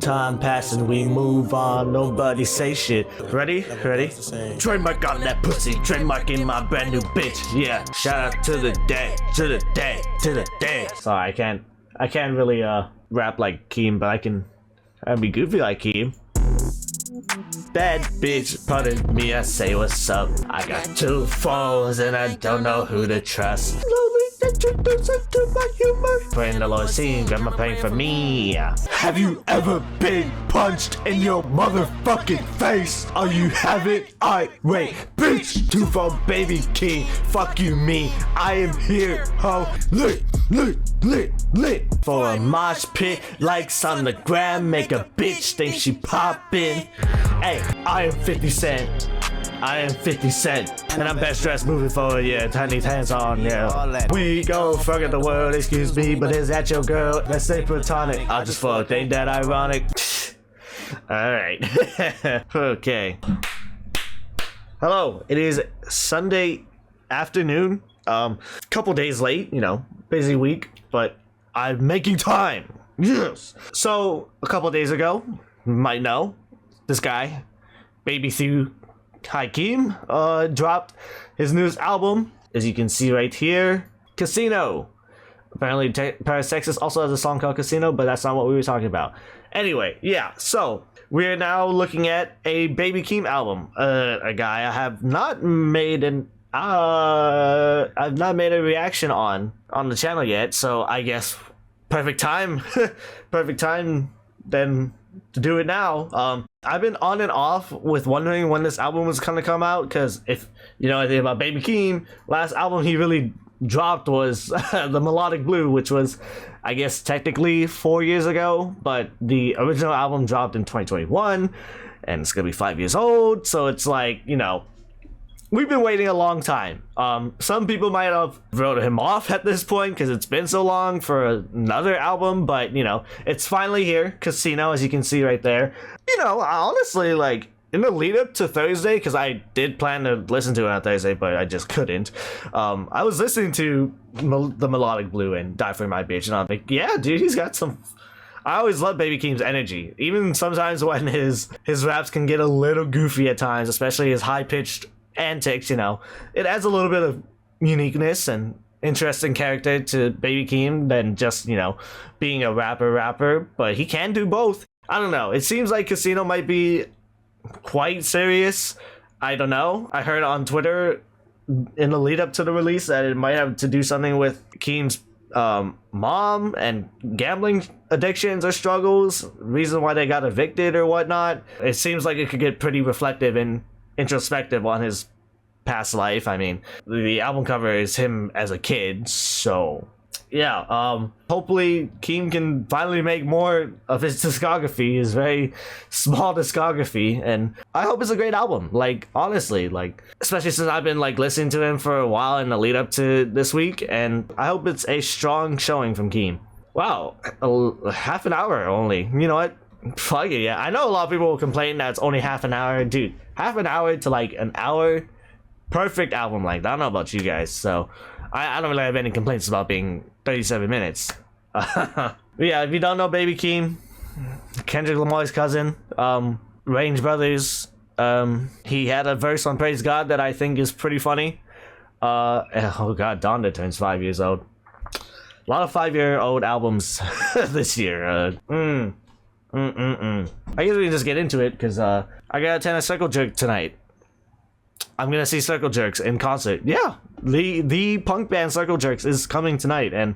time passing, we move on, nobody say shit. Ready? Trademark on that pussy, trademark in my brand new bitch. Yeah, shout out to the day. Sorry, I can't really rap like Keem, but I'd be goofy like Keem. Bad bitch, pardon me, I say what's up. I got 2 phones and I don't know who to trust. Slowly introduce her to my humor. Praying the Lord seen, grab my pain for me. Have you ever been punched in your motherfucking face? Oh, you haven't? Wait, bitch. 2 for BabyKeem. Fuck you, me. I am here, ho. Lit. For a mosh pit, likes on the gram, make a bitch think she poppin'. Hey, I am 50 Cent. And I'm best dressed moving forward, yeah. Tiny hands on, yeah. We go forget the world, excuse me, but is that your girl? Let's say platonic. I just fuck, ain't that ironic? Alright. Okay. Hello, it is Sunday afternoon. Couple days late, you know, busy week, but I'm making time. Yes. So, a couple days ago, you might know, this guy, BabyKeem, dropped his newest album, as you can see right here, Casino. Apparently, Paris, Texas also has a song called Casino, but that's not what we were talking about. Anyway, yeah, so we're now looking at a BabyKeem album. A guy I have not made I've not made a reaction on the channel yet, so I guess perfect time then to do it now. I've been on and off with wondering when this album was gonna come out, because if you know anything about BabyKeem, last album he really dropped was The Melodic Blue, which was, I guess, technically 4 years ago, but the original album dropped in 2021 and it's gonna be 5 years old, so it's like, you know, we've been waiting a long time. Some people might have wrote him off at this point because it's been so long for another album, but you know, it's finally here. Casino, as you can see right there. You know, honestly, like in the lead up to Thursday, because I did plan to listen to it on Thursday, but I just couldn't. I was listening to The Melodic Blue and Die For My Bitch, and I'm like, yeah, dude, he's got some. I always love BabyKeem's energy, even sometimes when his raps can get a little goofy at times, especially his high pitched antics. You know, it adds a little bit of uniqueness and interesting character to BabyKeem than just, you know, being a rapper, but he can do both. I don't know, it seems like Casino might be quite serious. I don't know, I heard on Twitter in the lead up to the release that it might have to do something with Keem's mom and gambling addictions or struggles, reason why they got evicted or whatnot. It seems like it could get pretty reflective and introspective on his past life. I mean, the album cover is him as a kid, so yeah. Hopefully Keem can finally make more of his discography, his very small discography, and I hope it's a great album. Like, honestly, like, especially since I've been like listening to him for a while in the lead up to this week, and I hope it's a strong showing from Keem. Wow, half an hour only. You know what? Fuck it, yeah. I know a lot of people will complain that it's only half an hour. Dude, half an hour to like an hour, perfect album length. I don't know about you guys, so I don't really have any complaints about being 37 minutes. Yeah, if you don't know BabyKeem, KendrickLamar's cousin, Range Brothers, he had a verse on Praise God that I think is pretty funny. Oh god, Donda turns 5 years old. A lot of 5-year-old albums this year. I guess we can just get into it, because I gotta attend a Circle Jerk tonight. I'm gonna see Circle Jerks in concert. Yeah, the punk band Circle Jerks is coming tonight, and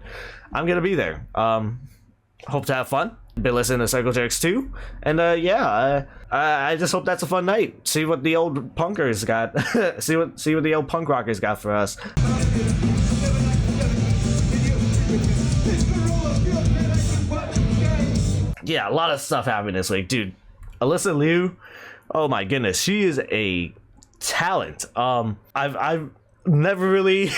I'm gonna be there. Hope to have fun. Been listening to Circle Jerks too, and yeah, I just hope that's a fun night. See what the old punkers got. see what the old punk rockers got for us. Yeah, a lot of stuff happened this week, dude. Alyssa Liu, oh my goodness, she is a talent. I've never really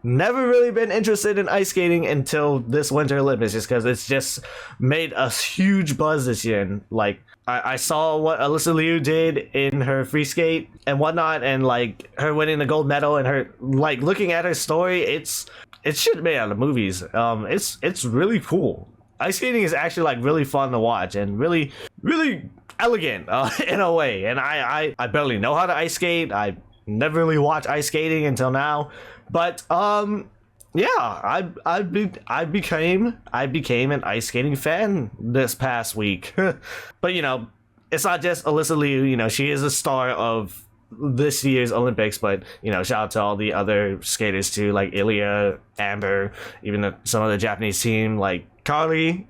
been interested in ice skating until this Winter Olympics, just because it's just made a huge buzz this year. And like, I saw what Alyssa Liu did in her free skate and whatnot, and like her winning the gold medal, and her like looking at her story, it should be made out of movies. It's really cool. ice skating is actually like really fun to watch and really elegant in a way. And I barely know how to ice skate. I never really watched ice skating until now, but yeah, I became an ice skating fan this past week. But you know, it's not just Alyssa Liu. You know, she is a star of this year's Olympics, but you know, shout out to all the other skaters too, like Ilya, Amber, even some of the Japanese team like Kaori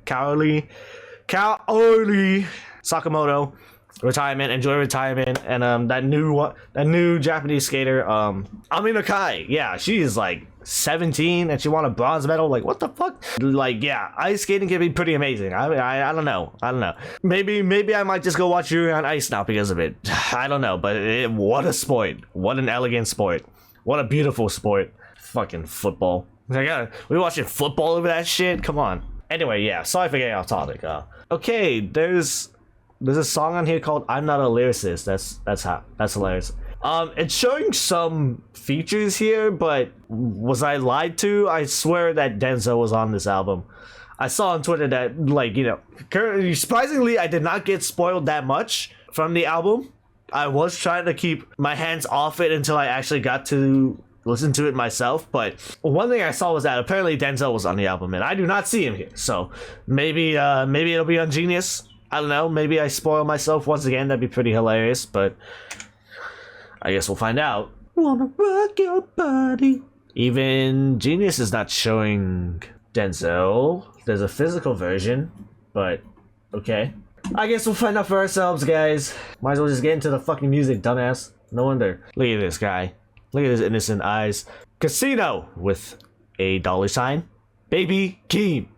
Sakamoto. Enjoy retirement. And that new Japanese skater, Amina Kai, yeah, she is like 17 and she won a bronze medal. Like, what the fuck? Like, yeah, ice skating can be pretty amazing. I don't know. Maybe I might just go watch Yuri on Ice now because of it. I don't know, but what a sport. What an elegant sport. What a beautiful sport. Fucking football. We watching football over that shit? Come on. Anyway, yeah, sorry for getting off topic. Okay, there's a song on here called "I'm Not a Lyricist." That's hilarious. It's showing some features here, but was I lied to? I swear that Denzel was on this album. I saw on Twitter that, like, you know, surprisingly, I did not get spoiled that much from the album. I was trying to keep my hands off it until I actually got to listen to it myself, but one thing I saw was that apparently Denzel was on the album, and I do not see him here. So maybe it'll be on Genius. I don't know. Maybe I spoil myself once again. That'd be pretty hilarious, but I guess we'll find out. Wanna rock your body. Even Genius is not showing Denzel. There's a physical version, but okay. I guess we'll find out for ourselves, guys. Might as well just get into the fucking music, dumbass. No wonder. Look at this guy. Look at his innocent eyes. Casino with a $sign. BabyKeem.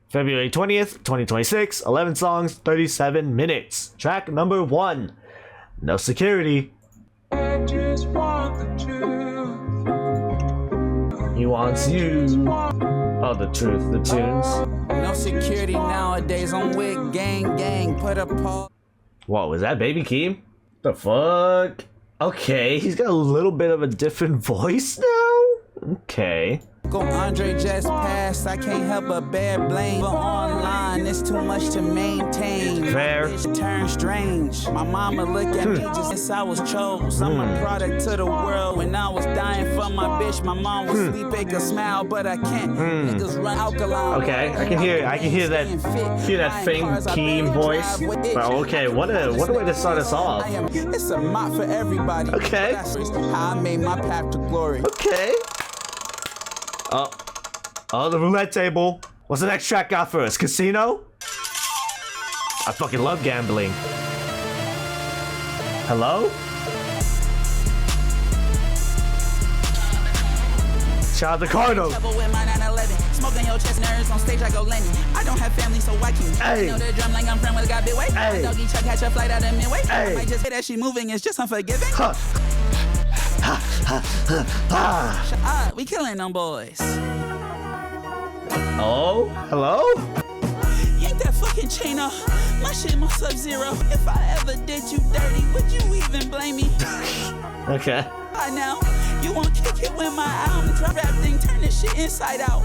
February 20th, 2026. 11 songs, 37 minutes. Track number 1. No security. I just want the truth. He wants you. Oh, the truth, the tunes. No security nowadays. I'm with gang. Put a pause. Whoa, is that BabyKeem? The fuck? Okay, he's got a little bit of a different voice now. Okay. Go Andre just passed, I can't help but bear blame. But online, it's too much to maintain. Fair. It turned strange. My mama look at me just since I was chose. I'm a product to the world. When I was dying for my bitch, my mom was sleep, I could smile, but I can't. Niggas run alkaline. Okay, I can hear that faint Keem voice. But okay, what a way to start us off. It's a mop for everybody. Okay. How I made my path to glory. Okay. Oh, the roulette table. What's the next track got for us? Casino? I fucking love gambling. Hello? Shout out to Cardinals. Smoking your chest nerves on stage, I go landing. I don't have family, so why can't you? I know the drum like I'm friend with a guy bit weight. Doggy Chuck catch a flight out of midway. I might just say that she moving, it's just unforgiving. We killing them boys. Oh, hello? Yank that fucking chain off. My shit more Sub-Zero. If I ever did you dirty, would you even blame me? Okay. By now, you won't kick it when my album drop. Rap thing, turn this shit inside out.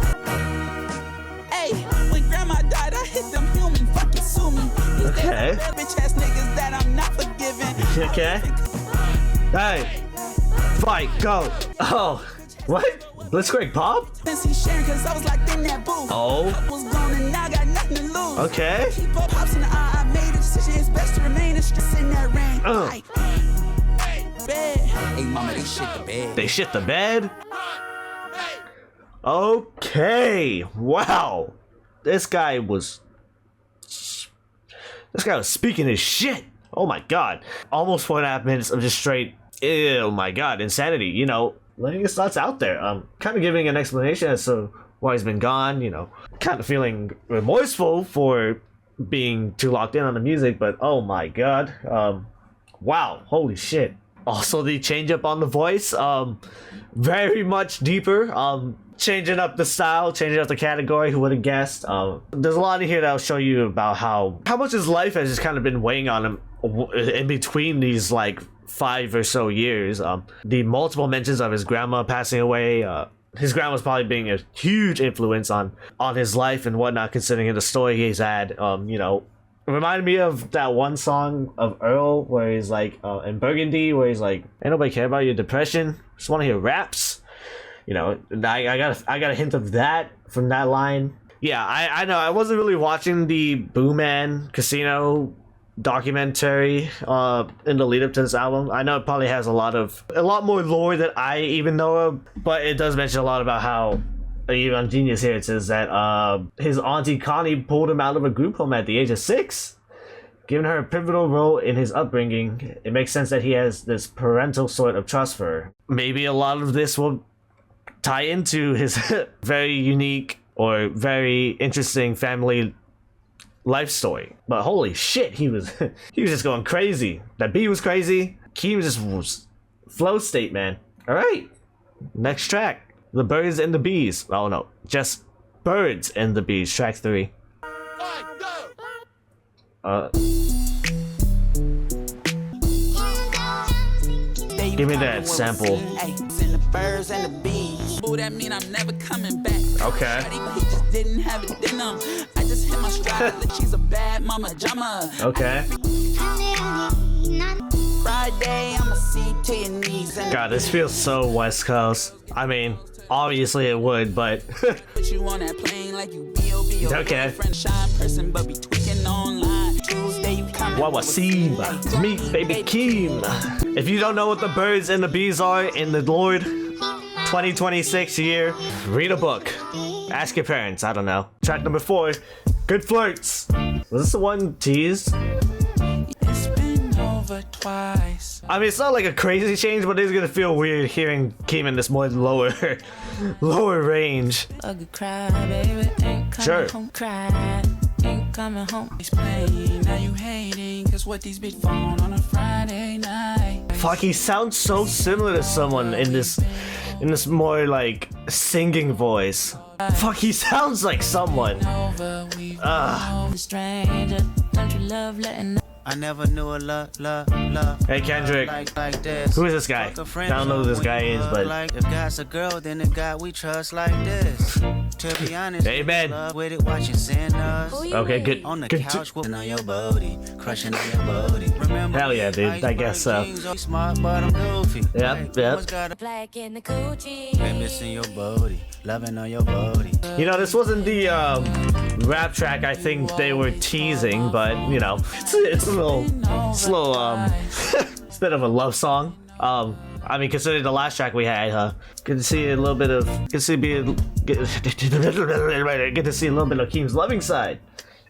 Hey, when grandma died, I hit them human. Fucking sue me. Okay. Bitch ass niggas that I'm not forgiving. Okay. Hey. Fight, go. Oh, what? Blitzcrank Pop? Oh. Okay. Hey, mama, they shit the bed. They shit the bed? Okay. Wow. This guy was speaking his shit. Oh my god. Almost 4.5 minutes of just straight, oh my god, insanity. You know, letting his thoughts out there. Kind of giving an explanation as to why he's been gone, you know. Kind of feeling remorseful for being too locked in on the music, but oh my god. Wow, holy shit. Also the change up on the voice, very much deeper. Changing up the style, changing up the category, who would have guessed? There's a lot in here that'll show you about how much his life has just kind of been weighing on him in between these like 5 or so years. The multiple mentions of his grandma passing away, his grandma's probably being a huge influence on his life and whatnot, considering the story he's had. You know, it reminded me of that one song of Earl where he's like in Burgundy, where he's like, ain't nobody care about your depression, just want to hear raps. You know, I got a hint of that from that line. Yeah, I know I wasn't really watching the Booman Casino documentary in the lead up to this album. I know it probably has a lot more lore that I even know of, but it does mention a lot about how, even on Genius here it says that his auntie Connie pulled him out of a group home at the age of 6, giving her a pivotal role in his upbringing. It makes sense that he has this parental sort of trust for her. Maybe a lot of this will tie into his very unique or very interesting family life story. But holy shit, he was just going crazy. That beat was crazy. Keem just was flow state, man. All right, next track, The Birds and the Bees. Oh no, just Birds and the Bees, track 3. Give me that sample. Birds and the bees. Ooh, that mean I'm never coming back. Okay. He just didn't have it in him. I just hit my stride like she's a bad mama jama. Okay. Friday, I'ma see to your knees. God, this feels so West Coast. I mean, obviously it would, but Put you on that plane like you B.O.B. okay. Friend shine person, but be tweaking online. Tuesday you coming. Wawasib, meet BabyKeem. If you don't know what the birds and the bees are in the Lord 2026 year, read a book. Ask your parents, I don't know. Track number 4, Good Flirts. Was this the one teased? It's been over twice. I mean, it's not like a crazy change, but it's gonna feel weird hearing Keem in this more lower range. A good cry, baby, ain't coming Sure. home, cry. Ain't coming home. Explain, now you hating, cause what these bitch phone on a Friday night. Fuck, he sounds so similar to someone in this more like singing voice. Fuck, he sounds like someone. Stranger, don't you love letting I never knew a love. Hey Kendrick, Like this. who is this guy? I don't know who this guy is, but Like if God's a girl, then the God we trust like this. To be honest, Amen. love with it, watching sinners. Okay, good. On the Good. couch, whooping on your booty, crushing on your booty. Remember, Hell yeah, dude. I guess so. Smart, but I'm goofy. Yep. Got a Black in the coochie. missing your booty, loving on your booty. You know, this wasn't the rap track I think they were teasing, but you know, it's a little slow. It's a bit of a love song. I mean, considering the last track we had, good to see a little bit of, get to see a little bit of Keem's loving side,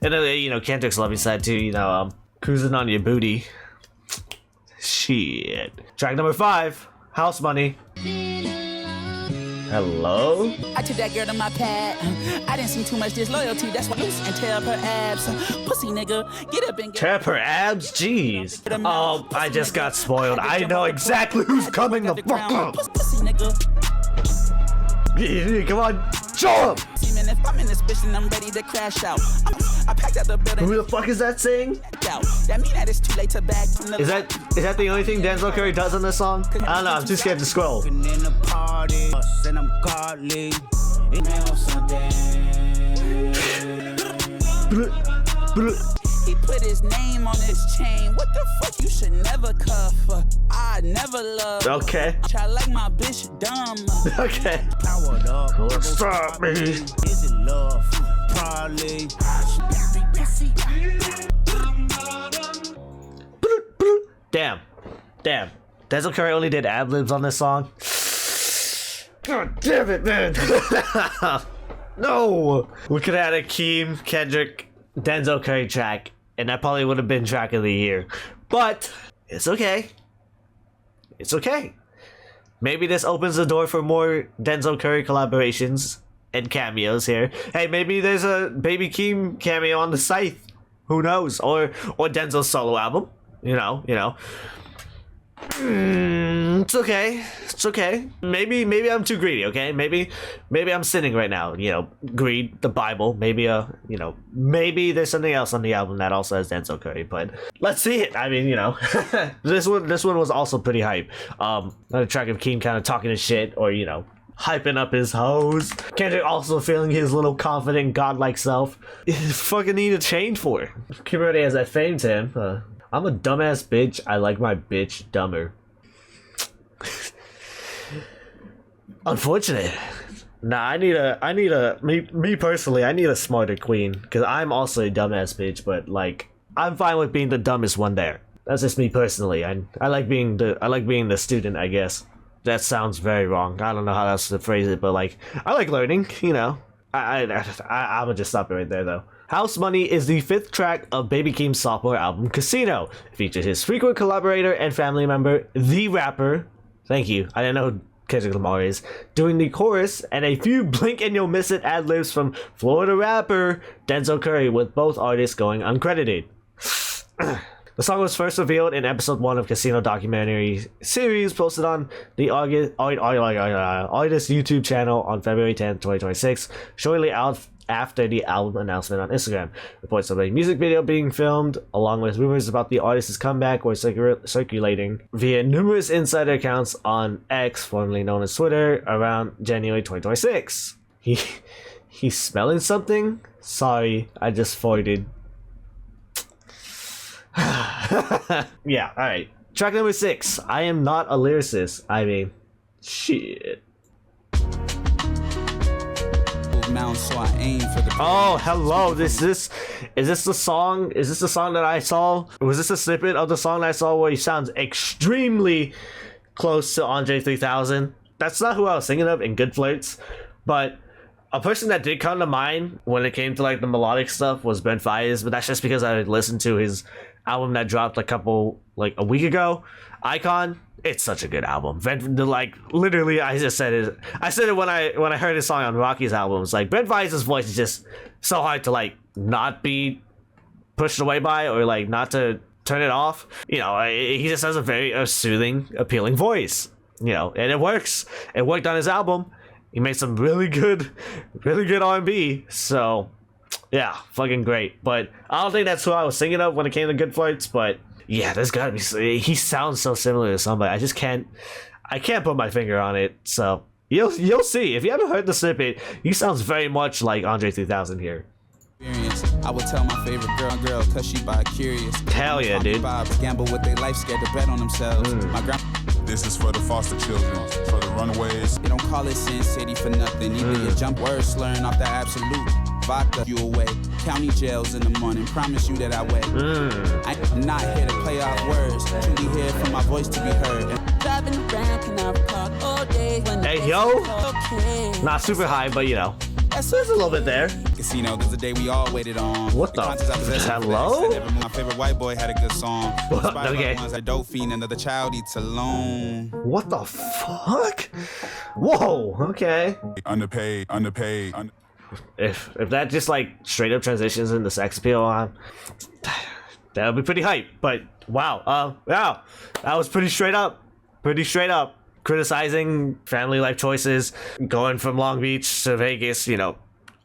and then you know Kendrick's loving side too. You know, cruising on your booty. Shit. Track number 5, House Money. Hello? I took that girl to my pad. I didn't see too much disloyalty. That's why loose and tear up her abs. Pussy nigga, get up and get Tap her abs? Jeez. Oh, I just got spoiled. I know exactly who's coming the fuck up. Pussy nigga. Come on, show up. Seeming if I'm in this bitch and I'm ready to crash out. I packed out the building. Who the fuck is that saying? Out. That mean that it's too late to back from the Is that the only thing Denzel Curry does on this song? I don't know, I'm too scared to scroll. In the party, and I'm godly. It He put his name on his chain. What the fuck? You should never cuff. I never love. Okay. Try like my bitch dumb. Okay. powered up. Stop me. Is it love? Probably. Damn. Denzel Curry only did ad-libs on this song. God damn it, man. No. We could have had a Keem, Kendrick, Denzel Curry track, and that probably would have been track of the year. But it's okay. It's okay. Maybe this opens the door for more Denzel Curry collaborations and cameos here. Hey, maybe there's a BabyKeem cameo on the Scythe. Who knows? Or Denzel's solo album. You know. It's okay. It's okay. Maybe I'm too greedy, okay? Maybe I'm sinning right now. You know, greed, the Bible. Maybe maybe there's something else on the album that also has Denzel Curry, but let's see it. I mean, you know, this one was also pretty hype. Another track of Keem kind of talking his shit, or you know, hyping up his hoes. Kendrick also feeling his little confident, godlike self. Fucking need a change for it. Community as I famed him. I'm a dumbass bitch. I like my bitch dumber. Unfortunate. Nah, me personally, I need a smarter queen, because I'm also a dumbass bitch, but like, I'm fine with being the dumbest one there. That's just me personally. I like being the student, I guess. That sounds very wrong. I don't know how else to phrase it, but like, I like learning, you know. I'ma just stop it right there though. House Money is the 5th track of BabyKeem's sophomore album, Casino. It features his frequent collaborator and family member, The Rapper. Thank you. I didn't know who KendrickLamar is. Doing the chorus and a few blink and you'll miss it ad-libs from Florida rapper Denzel Curry, with both artists going uncredited. The song was first revealed in episode 1 of Casino documentary series posted on the artist YouTube channel on February 10, 2026, shortly out after the album announcement on Instagram. Reports of a music video being filmed, along with rumors about the artist's comeback, were circulating via numerous insider accounts on X, formerly known as Twitter, around January 2026. He's smelling something? Sorry, I just farted. Yeah, alright. Track number 6. I am not a lyricist. I mean, shit. Oh, hello. Is this the song? Is this the song that I saw? Was this a snippet of the song that I saw where he sounds extremely close to Andre 3000? That's not who I was thinking of in Good Flirts, but a person that did come to mind when it came to like the melodic stuff was Ben Fires, but that's just because I listened to his album that dropped a week ago, Icon. It's such a good album. Like, literally, I just said it. I said it when I heard his song on Rocky's albums. Like, Ben Fires' voice is just so hard to like not be pushed away by, or like not to turn it off. You know, he just has a very soothing, appealing voice. You know, and it works. It worked on his album. He made some really good R&B. So, yeah, fucking great. But I don't think that's who I was thinking of when it came to Good Flirts. But yeah, there's gotta be. He sounds so similar to somebody. I can't put my finger on it. So you'll see. If you haven't heard the snippet, he sounds very much like Andre 3000 here. I would tell my favorite girl cause she bi-curious. Hell yeah, dude. Gamble with their life, scared to bet on themselves. My This is for the foster children, for the runaways. They don't call it Sin City for nothing. Either you jump words slurring off the absolute. Vodka you away. County jails in the morning. Promise you that I wait. I'm not here to play off words. Truly here for my voice to be heard. Driving around, can I recall all day when hey yo, not super high, but you know, there's a little bit there. Casino, there's a day we all waited on. What the? Hello? My favorite white boy had a good song. Okay. Ones that dope fiend, another child eats alone. What the fuck? Whoa. Okay. Underpaid. If that just like straight up transitions into sex appeal, that would be pretty hype. But wow, wow, that was pretty straight up. Criticizing family life choices, going from Long Beach to Vegas. You know,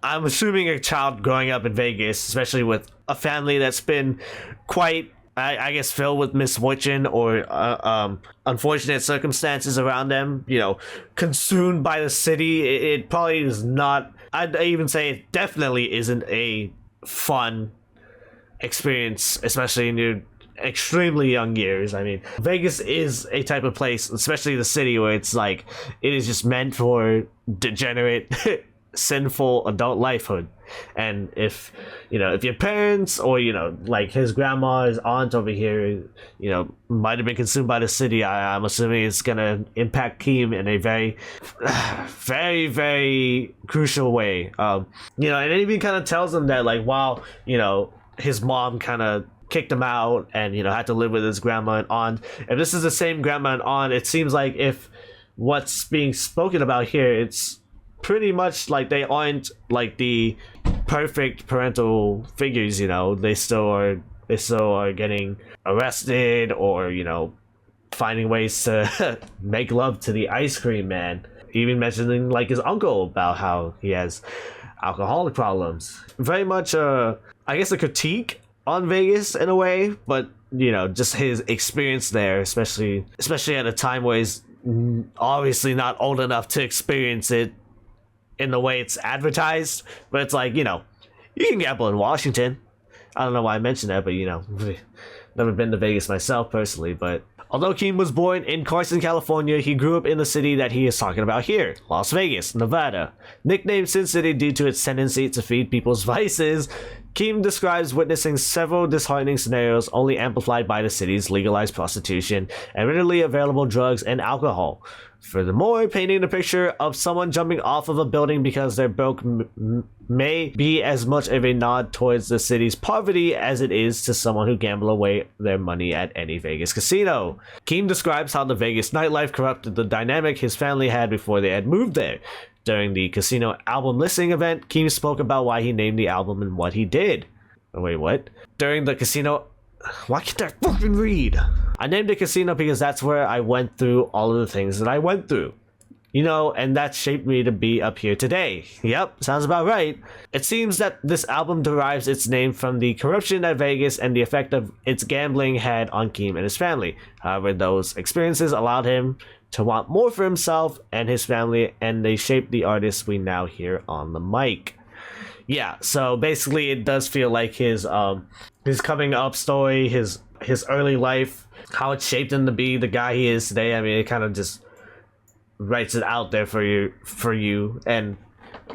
I'm assuming a child growing up in Vegas, especially with a family that's been quite, I guess, filled with misfortune or unfortunate circumstances around them, you know, consumed by the city. It probably is not, I'd even say it definitely isn't a fun experience, especially in your extremely young years. I mean, Vegas is a type of place, especially the city, where it's like, it is just meant for degenerate, sinful adult lifehood. And if your parents, or like his grandma, his aunt over here, you know, might have been consumed by the city, I'm assuming it's gonna impact Keem in a very very, very crucial way. And it even kind of tells him that, like, while his mom kind of kicked him out and had to live with his grandma and aunt, if this is the same grandma and aunt, it seems like if what's being spoken about here, it's pretty much like they aren't like the perfect parental figures. They still are getting arrested, or finding ways to make love to the ice cream man, even mentioning like his uncle about how he has alcoholic problems. Very much I guess a critique on Vegas in a way, but just his experience there, especially at a time where obviously not old enough to experience it in the way it's advertised, but it's like, you know, you can gamble in Washington. I don't know why I mentioned that, but you know, never been to Vegas myself personally, but although Keem was born in Carson, California, he grew up in the city that he is talking about here, Las Vegas, Nevada. Nicknamed Sin City due to its tendency to feed people's vices, Keem describes witnessing several disheartening scenarios only amplified by the city's legalized prostitution and readily available drugs and alcohol. Furthermore, painting the picture of someone jumping off of a building because they're broke may be as much of a nod towards the city's poverty as it is to someone who gamble away their money at any Vegas casino. Keem describes how the Vegas nightlife corrupted the dynamic his family had before they had moved there. During the casino album listing event, Keem spoke about why he named the album and what he did. Wait, what? During the casino... Why can't I fucking read? I named the casino because that's where I went through all of the things that I went through. You know, and that shaped me to be up here today. Yep, sounds about right. It seems that this album derives its name from the corruption at Vegas and the effect of its gambling had on Keem and his family. However, those experiences allowed him to want more for himself and his family, and they shaped the artist we now hear on the mic. Yeah, so basically it does feel like his coming up story, his early life, how it shaped him to be the guy he is today. I mean, it kind of just writes it out there for you, and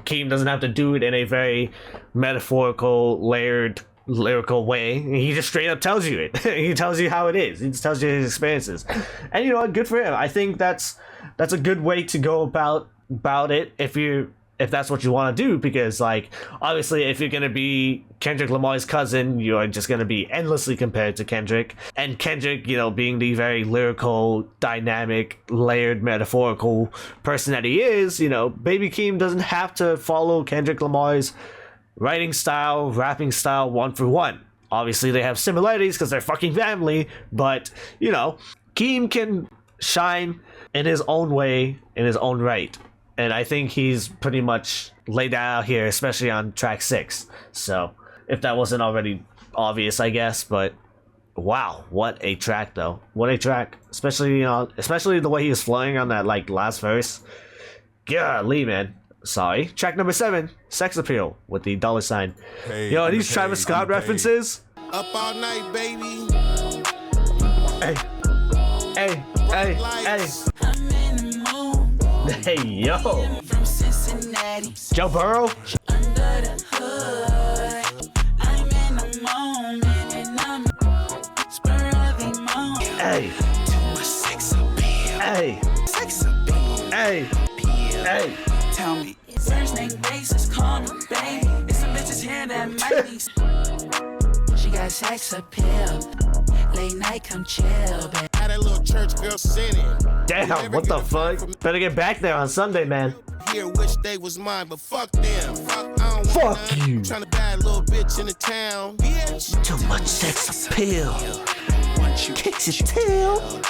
Keem doesn't have to do it in a very metaphorical, layered, lyrical way. He just straight up tells you it. He tells you how it is. He just tells you his experiences, and you know what? Good for him. I think that's a good way to go about it if that's what you want to do, because like obviously if you're gonna be Kendrick Lamar's cousin, you're just gonna be endlessly compared to Kendrick, and Kendrick, you know, being the very lyrical, dynamic, layered, metaphorical person that he is, you know, BabyKeem doesn't have to follow Kendrick Lamar's writing style, rapping style one for one. Obviously they have similarities because they're fucking family, but you know, Keem can shine in his own way, in his own right. And I think he's pretty much laid that out here, especially on track 6. So, if that wasn't already obvious, I guess. But, wow, what a track, though. What a track. Especially, you know, especially the way he was flowing on that, like, last verse. Golly, man. Sorry. Track number 7, Sex Appeal, with the $. Hey, Yo, are these Travis Scott references? Up all night, baby. Hey. Hey. Hey. Hey. Hey, yo. From Cincinnati, Joe Burrow? under the hood. I'm in the moment and I'm spur of emotion. Hey. Too much sex appeal. Hey. Sex appeal. Hey. Appeal. Hey. Tell me, first name basis, call me baby. There's some bitches here that might be. She got sex appeal. Late night, come chill, baby. Had that little church girl singing. Damn, what the fuck? Better get back there on Sunday, man. Here, wish they was mine, but fuck them. Fuck, I don't Fuck want none. you. Tryna buy a little bitch in the town. Bitch. Too much sex appeal. Want you Kicks your tail.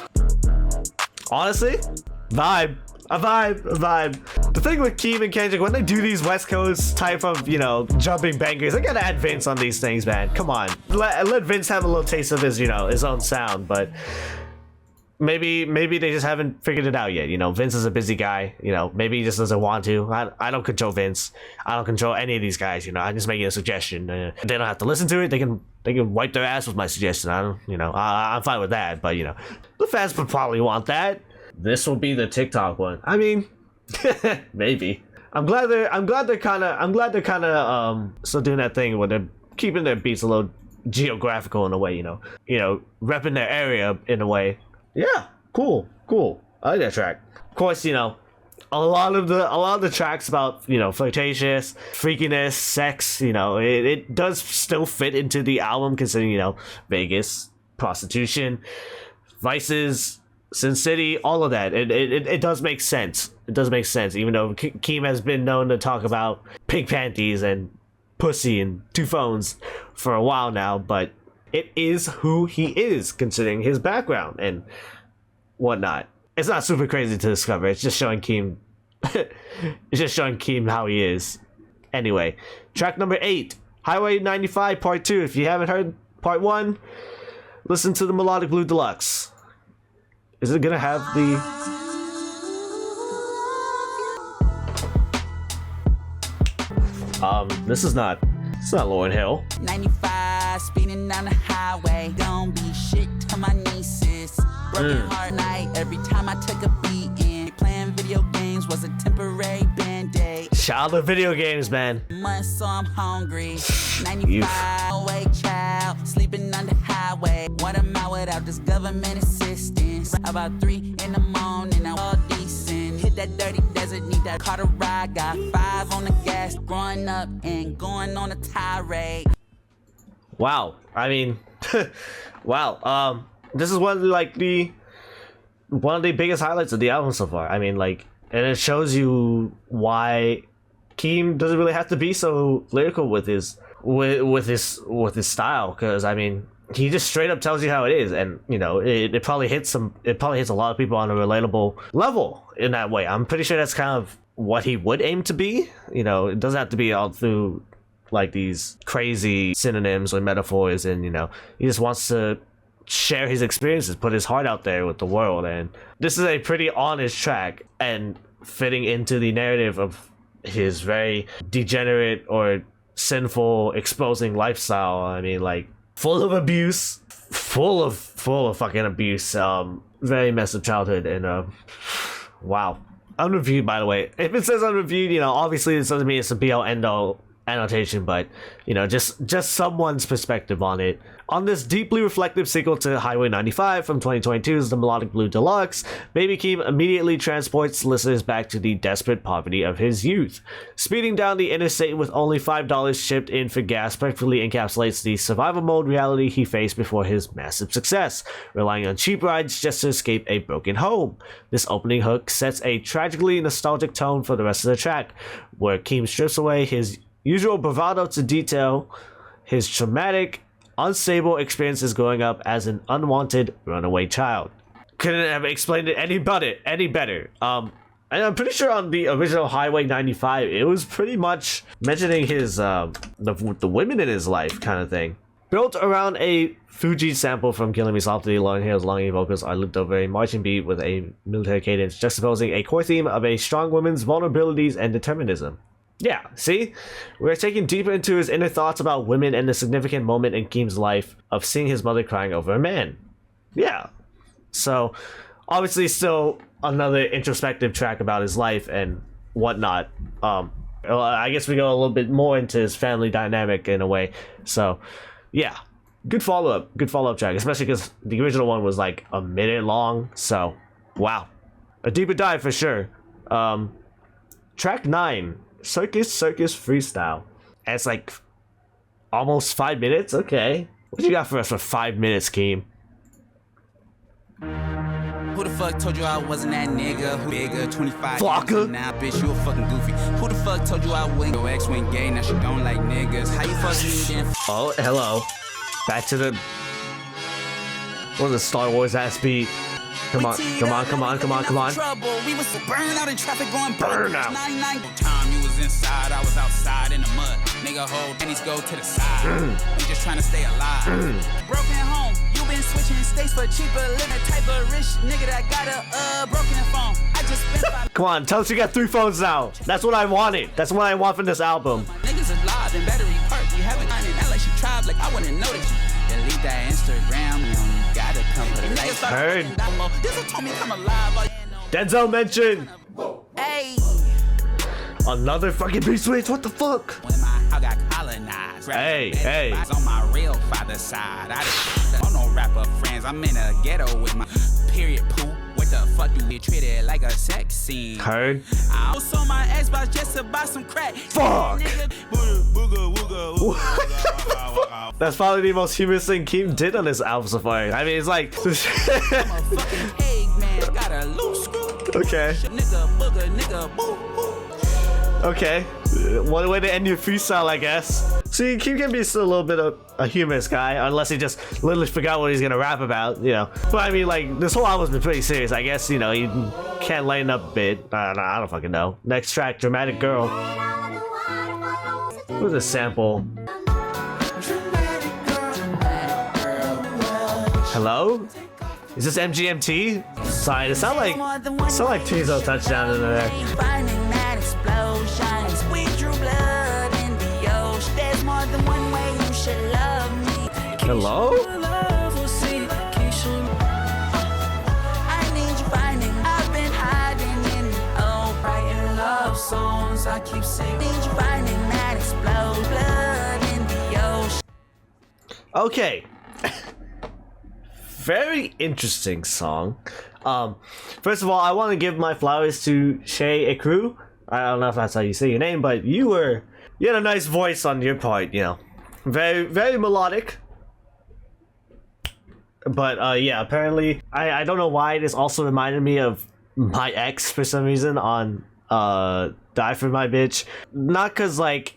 Honestly, vibe. A vibe. The thing with Keem and Kendrick, when they do these West Coast type of, you know, jumping bangers, they gotta add Vince on these things, man. Come on. Let Vince have a little taste of his, you know, his own sound, but maybe they just haven't figured it out yet. You know, Vince is a busy guy, you know, maybe he just doesn't want to. I don't control Vince. I don't control any of these guys, you know. I'm just making a suggestion. They don't have to listen to it. They can wipe their ass with my suggestion. I'm fine with that, but you know, the fans would probably want that. This will be the TikTok one. I mean, maybe. I'm glad they're kind of still doing that thing where they're keeping their beats a little geographical in a way, you know, repping their area in a way. Yeah, cool. I like that track. Of course, you know, a lot of the tracks about, you know, flirtatious, freakiness, sex, you know, it does still fit into the album, considering, you know, Vegas, prostitution, vices, Sin City, all of that. It does make sense. It does make sense, even though Keem has been known to talk about pink panties and pussy and 2 phones for a while now, but it is who he is, considering his background and whatnot. It's not super crazy to discover. It's just showing Keem. It's just showing Keem how he is. Anyway, track number 8, Highway 95 Part 2. If you haven't heard Part 1, listen to the Melodic Blue Deluxe. Is it gonna have the... This is not Lauryn Hill. 95, speeding down the highway. Don't be shit to my nieces. Broken heart night every time I took a beating. Playing video games was a temporary band-aid. Shout out to video games, man. Months, so I'm hungry. 95, away child, sleeping on the highway. What am I without this government assistance? About 3 in the morning, I'm all decent. Hit that dirty desert, need that car to ride. Got 5 on the gas, growing up and going on a tirade. Wow. I mean, wow. This is one of the biggest highlights of the album so far. I mean, like, and it shows you why Keem doesn't really have to be so lyrical with his style, because I mean, he just straight up tells you how it is, and you know, it probably hits a lot of people on a relatable level in that way. I'm pretty sure that's kind of what he would aim to be. You know, it doesn't have to be all through like these crazy synonyms or metaphors, and you know, he just wants to share his experiences, put his heart out there with the world. And this is a pretty honest track and fitting into the narrative of his very degenerate or sinful exposing lifestyle. I mean, like, full of abuse, full of fucking abuse, very messed up childhood, and wow. Unreviewed, by the way. If it says unreviewed, you know, obviously it doesn't mean it's a be-all end-all annotation, but you know, just someone's perspective on it. On this deeply reflective sequel to Highway 95 from 2022's The Melodic Blue Deluxe, BabyKeem immediately transports listeners back to the desperate poverty of his youth. Speeding down the interstate with only $5 shipped in for gas perfectly encapsulates the survival mode reality he faced before his massive success, relying on cheap rides just to escape a broken home. This opening hook sets a tragically nostalgic tone for the rest of the track, where Keem strips away his usual bravado to detail his traumatic, unstable experiences growing up as an unwanted runaway child. Couldn't have explained it any better. And I'm pretty sure on the original Highway 95, it was pretty much mentioning his the women in his life kind of thing. Built around a Fuji sample from Killing Me Softly, Lauryn Hill's longing vocals are looped over a marching beat with a military cadence, juxtaposing a core theme of a strong woman's vulnerabilities and determinism. Yeah, see? We're taking deeper into his inner thoughts about women and the significant moment in Keem's life of seeing his mother crying over a man. Yeah. So, obviously still another introspective track about his life and whatnot. I guess we go a little bit more into his family dynamic in a way. So, yeah. Good follow-up track, especially because the original one was like a minute long. So, wow. A deeper dive for sure. Track 9. Circus Freestyle. And it's like almost 5 minutes. Okay, what you got for us for 5 minutes, Keem? Who the fuck told you I wasn't that nigga? Who bigger, 25 Flocka? years now, bitch, you a fucking goofy. Who the fuck told you I wouldn't? Your ex went gay, now she don't like niggas. How you fucking me then? Oh, hello. Back to the what was the Star Wars ass beat. Come on. Trouble. We was burned out in traffic going burn out. 99 time you was inside, I was outside in the mud. Nigga hold pennies go to the side. We just trying to stay alive. Broken home, you been switching states for cheaper living. Type of rich nigga that got a broken phone. I just spent Come on, tell us you got 3 phones now. That's what I wanted. That's what I want from this album. niggas is live and battery park. We haven't done it not like she tried, like I wouldn't know that you delete that Instagram. You gotta come to the light. Heard. This told me come alive. Denzel mentioned. Hey. Another fucking beat switch. What the fuck? When I got colonized. Hey. On my real father's side. I don't know rapper friends. I'm in a ghetto with my period poo. What the fuck do we treat it like a sex scene? Heard. I also my Xbox just to buy some crack. Fuck. That's probably the most humorous thing Keem did on this album so far. I mean, it's like. I'm a fucking egg man. Got a loose screw. Okay. Nigga, booger, nigga, boo. Okay. One way to end your freestyle, I guess. See, Keem can be still a little bit of a humorous guy, unless he just literally forgot what he's gonna rap about, you know. But I mean, like, this whole album's been pretty serious. I guess, you know, you can't lighten up a bit. I don't fucking know. Next track, Dramatic Girl. What was a sample? Hello? Is this MGMT? Sorry, it sound like Tizo Touchdown in there. Finding that explosion. We drew blood in Hello? I need you finding. I've been hiding in writing love songs. I keep singing. Need you finding that explode blood in the ocean. Okay. Very interesting song. First of all, I want to give my flowers to Shay Ekru. I don't know if that's how you say your name, but you had a nice voice on your part, you know. Very, very melodic. But yeah, apparently I don't know why this also reminded me of my ex for some reason on Die For My Bitch. Not cause like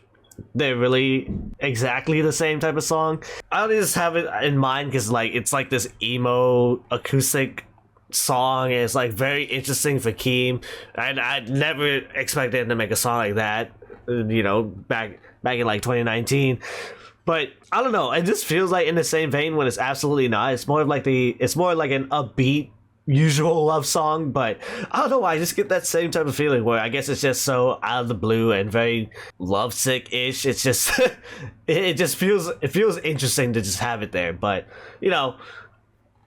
they're really exactly the same type of song. I only just have it in mind because like it's like this emo acoustic song, and it's like very interesting for Keem, and I never expected him to make a song like that, you know, back in like 2019. But I don't know, it just feels like in the same vein when it's absolutely not. It's more like an upbeat usual love song, but I don't know why I just get that same type of feeling where I guess it's just so out of the blue and very lovesick-ish. It's just it feels interesting to just have it there. But you know,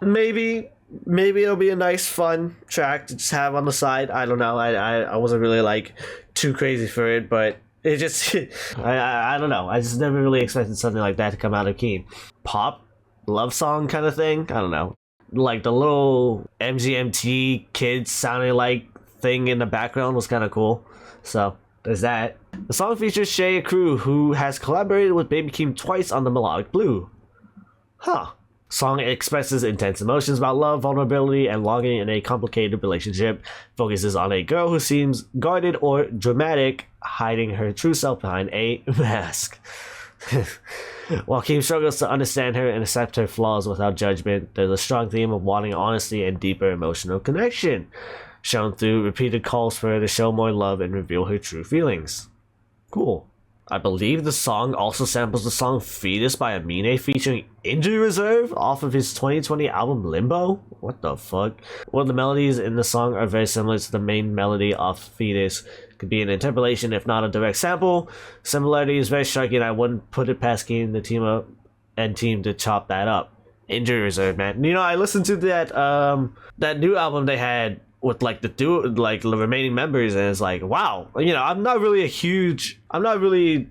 maybe it'll be a nice fun track to just have on the side. I don't know, I wasn't really like too crazy for it, but it just I don't know, I just never really expected something like that to come out of Keem. Pop love song kind of thing, I don't know, like the little MGMT kids sounding like thing in the background was kind of cool. So there's that. The song features Shay Ekru, who has collaborated with BabyKeem twice on the melodic blue. Song expresses intense emotions about love, vulnerability, and longing in a complicated relationship. Focuses on a girl who seems guarded or dramatic, hiding her true self behind a mask. While Keem struggles to understand her and accept her flaws without judgment, there's a strong theme of wanting honesty and deeper emotional connection, shown through repeated calls for her to show more love and reveal her true feelings. Cool. I believe the song also samples the song Fetus by Amine featuring Injury Reserve off of his 2020 album Limbo? What the fuck? Well, the melodies in the song are very similar to the main melody of Fetus. Could be an interpolation if not a direct sample. Similarity is very striking. I wouldn't put it past Keem, the team to chop that up. Injury Reserve, man. You know, I listened to that new album they had with like the remaining members, and it's like, wow, you know, I'm not really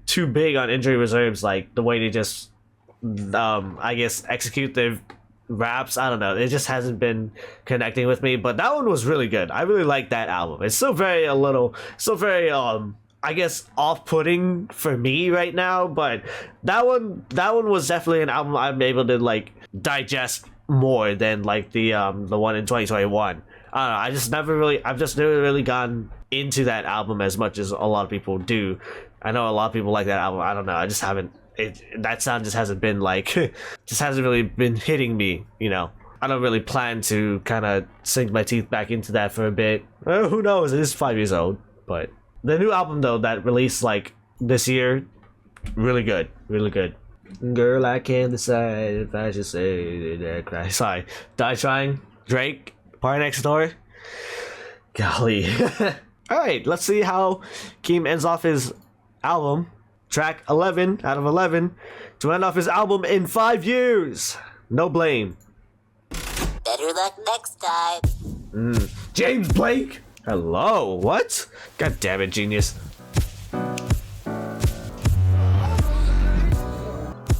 too big on Injury Reserves, like the way they just I guess execute their raps. I don't know, it just hasn't been connecting with me, but that one was really good. I really like that album. It's still very I guess off-putting for me right now, but that one was definitely an album I'm able to like digest more than like the one in 2021. I don't know, I've just never really gotten into that album as much as a lot of people do. I know a lot of people like that album. I don't know, I just haven't, that sound just hasn't been like, just hasn't really been hitting me, you know. I don't really plan to kind of sink my teeth back into that for a bit. Who knows, it is 5 years old. But the new album though, that released like this year, really good. Girl, I can't decide if I should say that cry. Sorry, Die Trying, Drake, Party Next Door. Golly. Alright, let's see how Keem ends off his album. Track 11 out of 11 to end off his album in 5 years. No blame. Better luck next time. James Blake? Hello, what? God damn it, genius.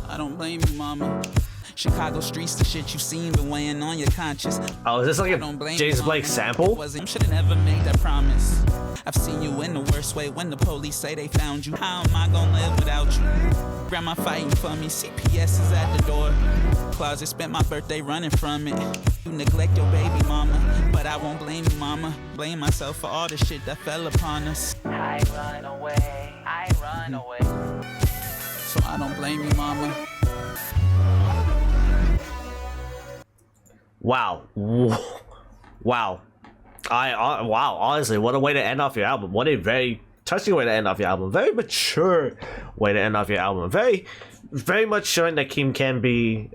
I don't blame you, mama. Chicago streets, the shit you seen been weighing on your conscience. Oh, is this like a James Blake sample? Should've never made that promise. I've seen you in the worst way when the police say they found you. How am I gonna live without you? Grandma fighting for me, CPS is at the door. Closet, spent my birthday running from it. You neglect your baby mama, but I won't blame you, mama. Blame myself for all the shit that fell upon us. I run away. So I don't blame you, mama. Wow. Wow. Wow, honestly, what a way to end off your album. What a very touching way to end off your album. Very mature way to end off your album. Very, very much showing that Keem can be,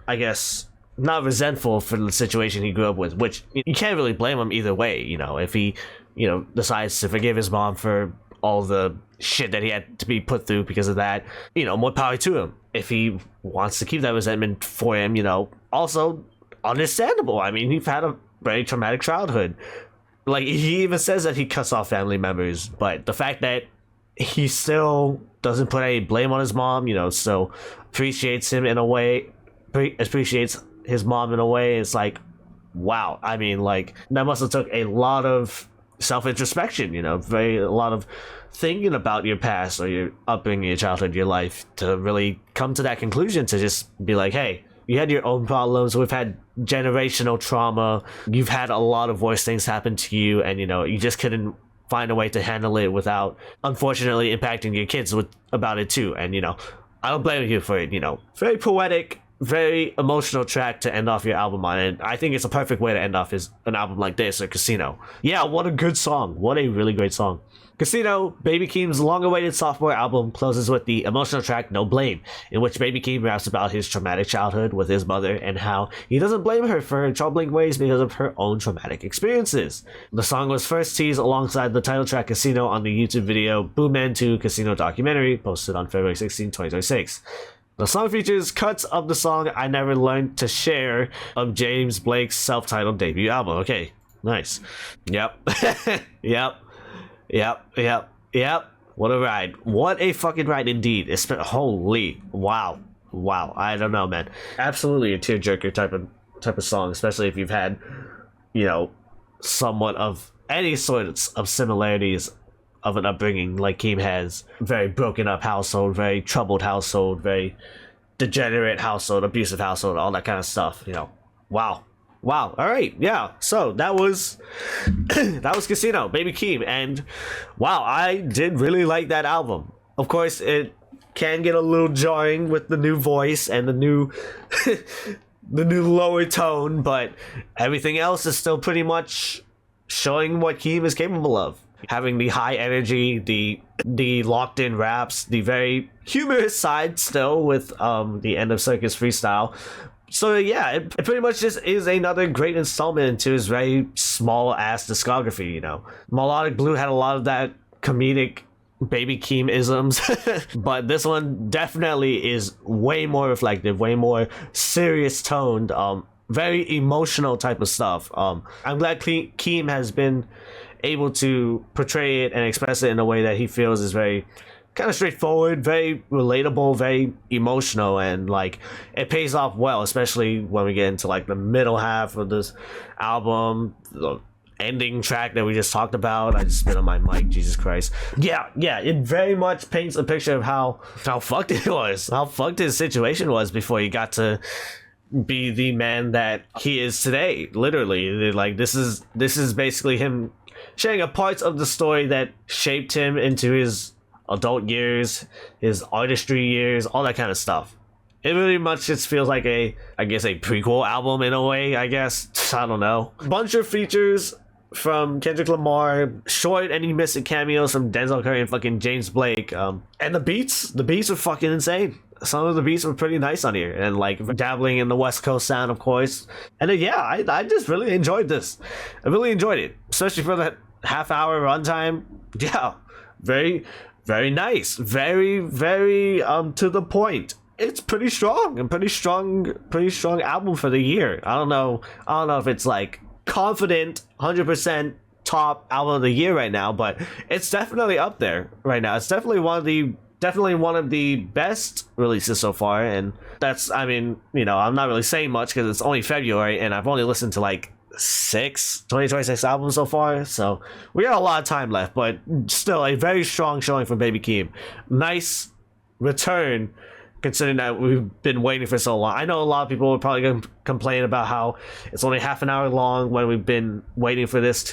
I guess, not resentful for the situation he grew up with, which you can't really blame him either way, you know, if he, you know, decides to forgive his mom for all the shit that he had to be put through because of that. You know, more power to him. If he wants to keep that resentment for him, you know, also understandable. I mean, he's had a very traumatic childhood. Like, he even says that he cuts off family members, but the fact that he still doesn't put any blame on his mom, you know, still appreciates him in a way, appreciates his mom in a way, it's like, wow. I mean, like, that must have took a lot of self-introspection, you know, a lot of thinking about your past or your upbringing, your childhood, your life, to really come to that conclusion, to just be like, hey, you had your own problems, we've had generational trauma, you've had a lot of worse things happen to you, and, you know, you just couldn't find a way to handle it without, unfortunately, impacting your kids about it too. And, you know, I don't blame you for it. You know, very poetic, very emotional track to end off your album on, and I think it's a perfect way to end off an album like this, or Casino. Yeah, what a good song. What a really great song. Casino, BabyKeem's long-awaited sophomore album, closes with the emotional track No Blame, in which BabyKeem raps about his traumatic childhood with his mother and how he doesn't blame her for her troubling ways because of her own traumatic experiences. The song was first teased alongside the title track Casino on the YouTube video Booman 2 Casino documentary, posted on February 16, 2026. The song features cuts of the song I Never Learned to Share of James Blake's self-titled debut album. Okay, nice. Yep. Yep. What a ride. What a fucking ride indeed. It's been, holy, wow. I don't know, man. Absolutely a tearjerker type of song, especially if you've had, you know, somewhat of any sort of similarities of an upbringing like Keem has. Very broken up household, very troubled household, very degenerate household, abusive household, all that kind of stuff, you know. Wow. All right, yeah. So that was Casino, BabyKeem, and wow, I did really like that album. Of course, it can get a little jarring with the new voice and the new the new lower tone, but everything else is still pretty much showing what Keem is capable of. Having the high energy, the locked in raps, the very humorous side still with the end of Circus freestyle. So yeah, it pretty much just is another great installment into his very small ass discography, you know. Melodic Blue had a lot of that comedic BabyKeem isms, but this one definitely is way more reflective, way more serious toned, very emotional type of stuff. I'm glad Keem has been able to portray it and express it in a way that he feels is very kind of straightforward, very relatable, very emotional, and like it pays off well, especially when we get into like the middle half of this album, the ending track that we just talked about. I just spit on my mic, Jesus Christ. Yeah, it very much paints a picture of how fucked it was, how fucked his situation was before he got to be the man that he is today. Literally, like this is basically him sharing a part of the story that shaped him into his adult years, his artistry years, all that kind of stuff. It really much just feels like a prequel album in a way, I guess. I don't know. Bunch of features from Kendrick Lamar, short any missing cameos from Denzel Curry and fucking James Blake. And the beats are fucking insane. Some of the beats were pretty nice on here, and like dabbling in the West Coast sound, of course. And yeah, I just really enjoyed this. I really enjoyed it, especially for that half-hour runtime. Yeah, very nice, very to the point. It's pretty strong, and pretty strong album for the year. I don't know if it's like confident 100% top album of the year right now, but it's definitely up there right now. It's definitely one of the best releases so far, and that's, I mean, you know, I'm not really saying much because it's only February and I've only listened to like 2026 albums so far, so we got a lot of time left, but still a very strong showing from BabyKeem. Nice return considering that we've been waiting for so long. I know a lot of people are probably going to complain about how it's only half an hour long when we've been waiting for this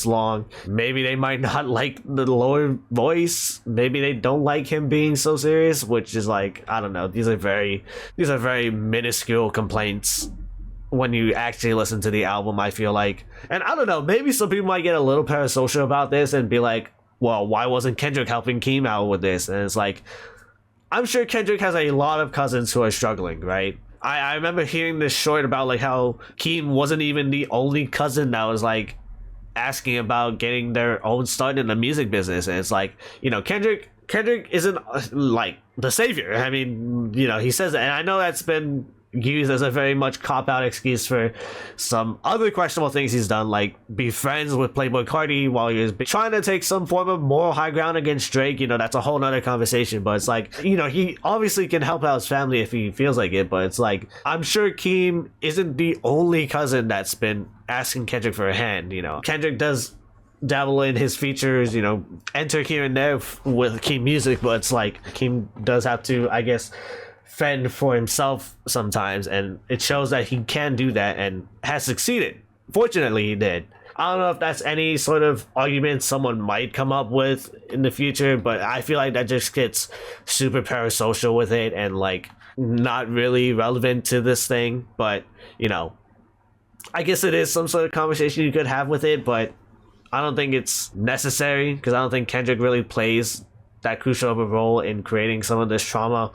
long. Maybe they might not like the lower voice. Maybe they don't like him being so serious, which is like, I don't know. These are very minuscule complaints when you actually listen to the album, I feel like. And I don't know, maybe some people might get a little parasocial about this and be like, well, why wasn't Kendrick helping Keem out with this? And it's like, I'm sure Kendrick has a lot of cousins who are struggling, right? I remember hearing this short about like how Keem wasn't even the only cousin that was like asking about getting their own start in the music business, and it's like, you know, Kendrick isn't like the savior. I mean, you know, he says that, and I know that's been used as a very much cop-out excuse for some other questionable things he's done, like be friends with Playboy Cardi while he was trying to take some form of moral high ground against Drake. You know, that's a whole nother conversation, but it's like, you know, he obviously can help out his family if he feels like it, but it's like, I'm sure Keem isn't the only cousin that's been asking Kendrick for a hand. You know, Kendrick does dabble in his features, you know, enter here and there with Keem music, but it's like Keem does have to, I guess, fend for himself sometimes, and it shows that he can do that and has succeeded. Fortunately, he did. I don't know if that's any sort of argument someone might come up with in the future, but I feel like that just gets super parasocial with it and like not really relevant to this thing. But, you know, I guess it is some sort of conversation you could have with it, but I don't think it's necessary, because I don't think Kendrick really plays that crucial of a role in creating some of this trauma.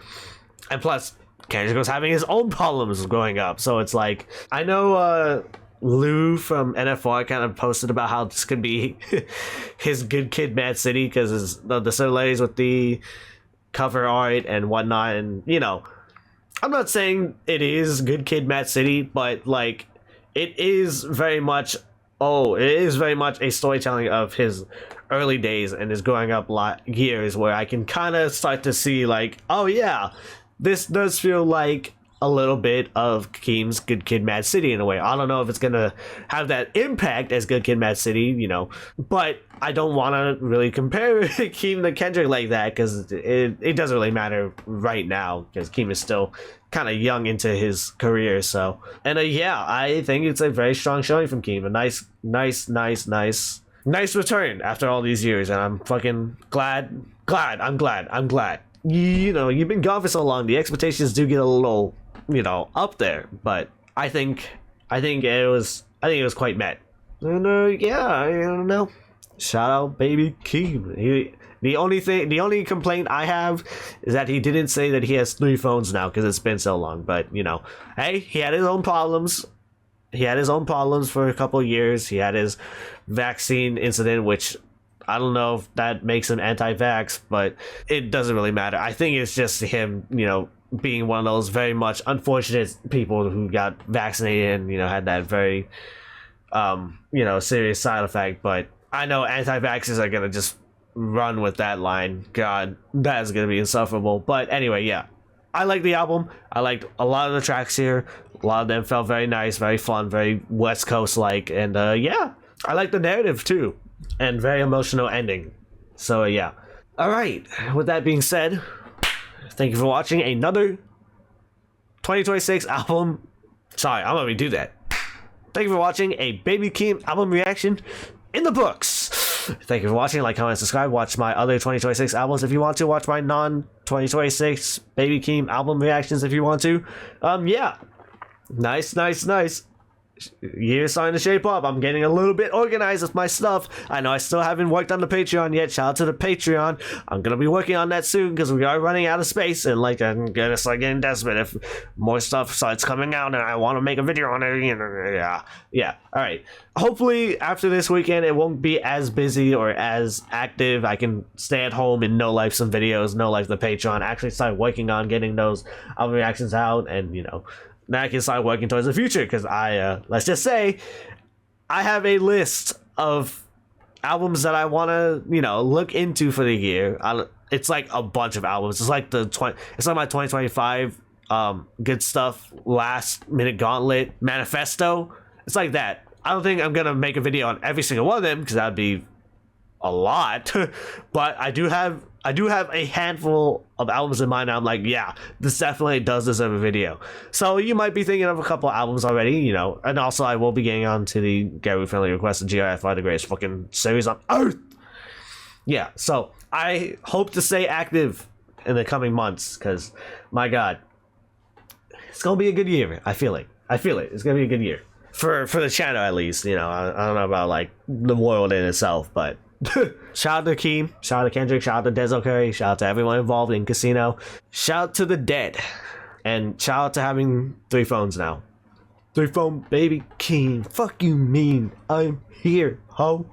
And plus, Kendrick was having his own problems growing up, so it's like, I know Lou from NFR kind of posted about how this could be his Good Kid, Mad City, because the similarities with the cover art and whatnot, and, you know, I'm not saying it is Good Kid, Mad City, but like, it is very much a storytelling of his early days and his growing up years, where I can kind of start to see like, oh yeah, this does feel like a little bit of Keem's Good Kid, Mad City in a way. I don't know if it's gonna have that impact as Good Kid, Mad City, you know, but I don't want to really compare Keem to Kendrick like that, because it doesn't really matter right now, because Keem is still kind of young into his career. So, and yeah, I think it's a very strong showing from Keem. A nice return after all these years, and I'm fucking glad. I'm glad. You know, you've been gone for so long, the expectations do get a little, you know, up there, but I think it was quite met. And yeah, I don't know. Shout out BabyKeem. The only complaint I have is that he didn't say that he has 3 phones now, because it's been so long. But, you know, hey, he had his own problems. For a couple of years. He had his vaccine incident, which I don't know if that makes him anti-vax, but it doesn't really matter. I think it's just him, you know, being one of those very much unfortunate people who got vaccinated and, you know, had that very, you know, serious side effect. But I know anti-vaxxers are gonna just run with that line. God, that is gonna be insufferable. But anyway, yeah, I like the album. I liked a lot of the tracks here. A lot of them felt very nice, very fun, very West Coast like, and yeah, I like the narrative too, and very emotional ending. So yeah. All right. With that being said, thank you for watching another 2026 album. Sorry, I'm gonna redo that. Thank you for watching a BabyKeem album reaction in the books. Thank you for watching. Like, comment, subscribe. Watch my other 2026 albums if you want to. Watch my non-2026 BabyKeem album reactions if you want to. Yeah. Nice. Year's starting to shape up. I'm getting a little bit organized with my stuff. I know I still haven't worked on the Patreon yet. Shout out to the Patreon. I'm gonna be working on that soon, because we are running out of space, and like I'm gonna start getting desperate if more stuff starts coming out and I want to make a video on it. You know, yeah. All right. Hopefully after this weekend it won't be as busy or as active. I can stay at home and no life some videos, no life the Patreon. Actually start working on getting those album reactions out, and you know, now I can start working towards the future, because let's just say I have a list of albums that I want to, you know, look into for the year. It's like a bunch of albums. It's like it's like my 2025 good stuff, last minute gauntlet, manifesto. It's like that. I don't think I'm gonna make a video on every single one of them, because that'd be a lot. But I do have a handful of albums in mind. I'm like, yeah, this definitely does deserve a video. So you might be thinking of a couple albums already, you know. And also I will be getting on to the Garroott friendly request of GIFI, the greatest fucking series on earth. Yeah, so I hope to stay active in the coming months, because my God, it's gonna be a good year. I feel it. It's gonna be a good year for the channel, at least. You know, I don't know about like the world in itself, but shout out to Keem, shout out to Kendrick, shout out to Denzel Curry, shout out to everyone involved in Casino, shout out to the dead, and shout out to having 3 phones now. They from BabyKeem. Fuck you mean? I'm here, ho.